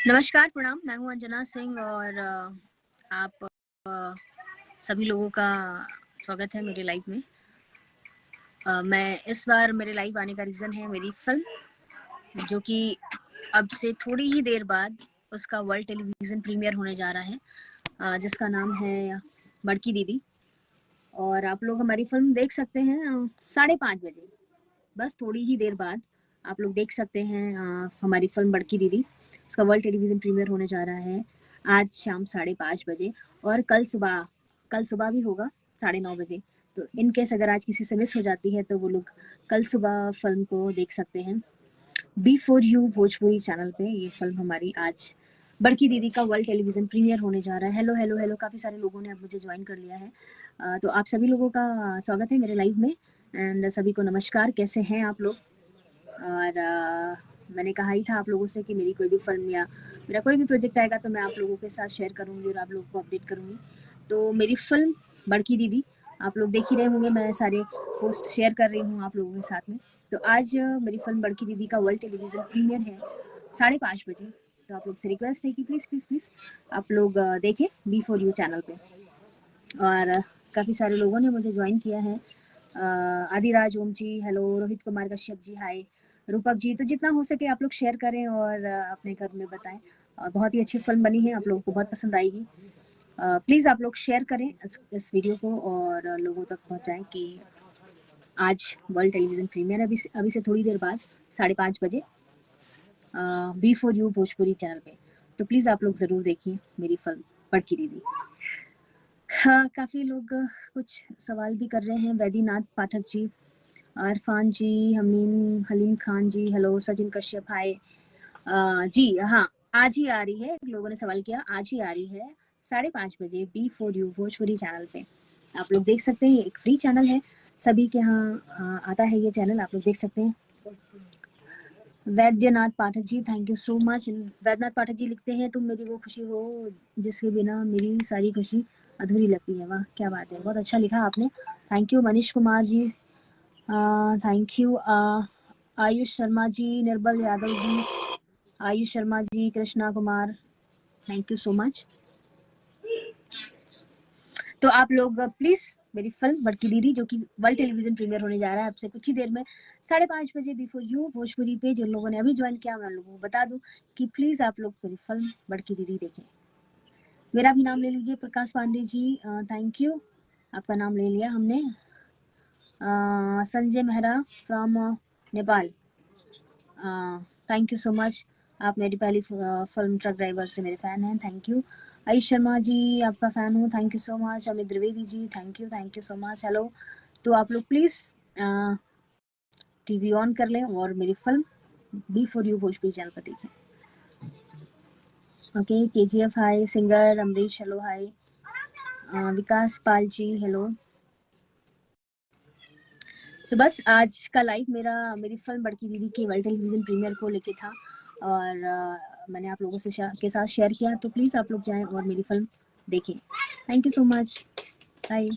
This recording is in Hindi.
नमस्कार, प्रणाम। मैं हूँ अंजना सिंह और आप सभी लोगों का स्वागत है मेरे लाइव में। मैं इस बार मेरे लाइव आने का रीज़न है मेरी फिल्म, जो कि अब से थोड़ी ही देर बाद उसका वर्ल्ड टेलीविज़न प्रीमियर होने जा रहा है, जिसका नाम है बड़की दीदी। और आप लोग हमारी फिल्म देख सकते हैं 5:30 बजे, बस थोड़ी ही देर बाद आप लोग देख सकते हैं हमारी फिल्म बड़की दीदी। इसका वर्ल्ड टेलीविज़न प्रीमियर होने जा रहा है आज शाम 5:30 बजे, और कल सुबह भी होगा 9:30 बजे। तो इन केस अगर आज किसी से मिस हो जाती है तो वो लोग कल सुबह फिल्म को देख सकते हैं B4U भोजपुरी चैनल पे। ये फिल्म हमारी आज बड़की दीदी का वर्ल्ड टेलीविज़न प्रीमियर होने जा रहा है। हेलो हेलो हेलो, काफ़ी सारे लोगों ने अब मुझे ज्वाइन कर लिया है। तो आप सभी लोगों का स्वागत है मेरे लाइव में, एंड सभी को नमस्कार। कैसे हैं आप लोग? और मैंने कहा ही था आप लोगों से कि मेरी कोई भी फिल्म या मेरा कोई भी प्रोजेक्ट आएगा तो मैं आप लोगों के साथ शेयर करूँगी और आप लोगों को अपडेट करूँगी। तो मेरी फिल्म बड़की दीदी आप लोग देख ही रहे होंगे, मैं सारे पोस्ट शेयर कर रही हूँ आप लोगों के साथ में। तो आज मेरी फिल्म बड़की दीदी का वर्ल्ड टेलीविज़न प्रीमियर है 5:30 बजे। तो आप लोग से रिक्वेस्ट है कि प्लीज़ प्लीज़ प्लीज़ आप लोग देखें B4U चैनल पे। और काफ़ी सारे लोगों ने मुझे ज्वाइन किया है। आदिराज ओम जी हेलो, रोहित कुमार कश्यप जी हाय, रूपक जी। तो जितना हो सके आप लोग शेयर करें और अपने घर में बताएं। और बहुत ही अच्छी फिल्म बनी है, आप लोगों को बहुत पसंद आएगी। प्लीज़ आप लोग शेयर करें इस वीडियो को और लोगों तक पहुंचाएं कि आज वर्ल्ड टेलीविज़न प्रीमियर है अभी से थोड़ी देर बाद 5:30 बजे B4U भोजपुरी चैनल पे। तो प्लीज़ आप लोग ज़रूर देखिए मेरी फिल्म बड़की दीदी। हाँ, काफ़ी लोग कुछ सवाल भी कर रहे हैं। वैद्यनाथ पाठक जी, इरफान जी, हलीम खान जी हेलो, सचिन कश्यप हाय। जी हाँ, आज ही आ रही है। लोगों ने सवाल किया, आज ही आ रही है 5:30 बजे B4U भोजपुरी चैनल पे। आप लोग देख सकते हैं, एक फ्री चैनल है, सभी के यहाँ आता है ये चैनल, आप लोग देख सकते हैं। Vaidyanath Pathak ji thank you so much. Vaidyanath Pathak ji लिखते हैं, तुम मेरी वो खुशी हो जिसके बिना मेरी सारी खुशी अधूरी लगती है। वाह क्या बात है, बहुत अच्छा लिखा आपने, thank you. Manish Kumar ji thank you. Ayush Sharma ji, Nirbal Yadav ji, Ayush Sharma ji, Krishna Kumar, thank you so much. तो आप लोग प्लीज मेरी फिल्म बड़की दीदी, जो कि वर्ल्ड टेलीविजन प्रीमियर होने जा रहा है आपसे कुछ ही देर में 5:30 बजे B4U भोजपुरी पे, जिन लोगों ने अभी ज्वाइन किया मैं लोगों को बता दूं कि प्लीज आप लोग मेरी फिल्म बड़की दीदी देखें। मेरा भी नाम ले लीजिए, प्रकाश पांडे जी, थैंक यू, आपका नाम ले लिया हमने। Sanjay Mehra from Nepal, thank you so much. आप मेरी पहली फिल्म ट्रक ड्राइवर से मेरे फ़ैन हैं, थैंक यू। आयुष शर्मा जी आपका फ़ैन हूँ, thank you so much. Amit Dwivedi ji thank you so much, hello. तो आप लोग प्लीज़ टीवी ऑन कर लें और मेरी फिल्म B4U भोजपुरी चैनल पर देखें। ओके, KGF हाय, सिंगर अमरीश हेलो हाय, विकास पाल जी हेलो। तो बस आज का लाइव मेरी फिल्म बड़की दीदी की वर्ल्ड टेलीविज़न प्रीमियर को लेके था और मैंने आप लोगों से के साथ शेयर किया। तो प्लीज़ आप लोग जाएं और मेरी फिल्म देखें। Thank you so much, bye.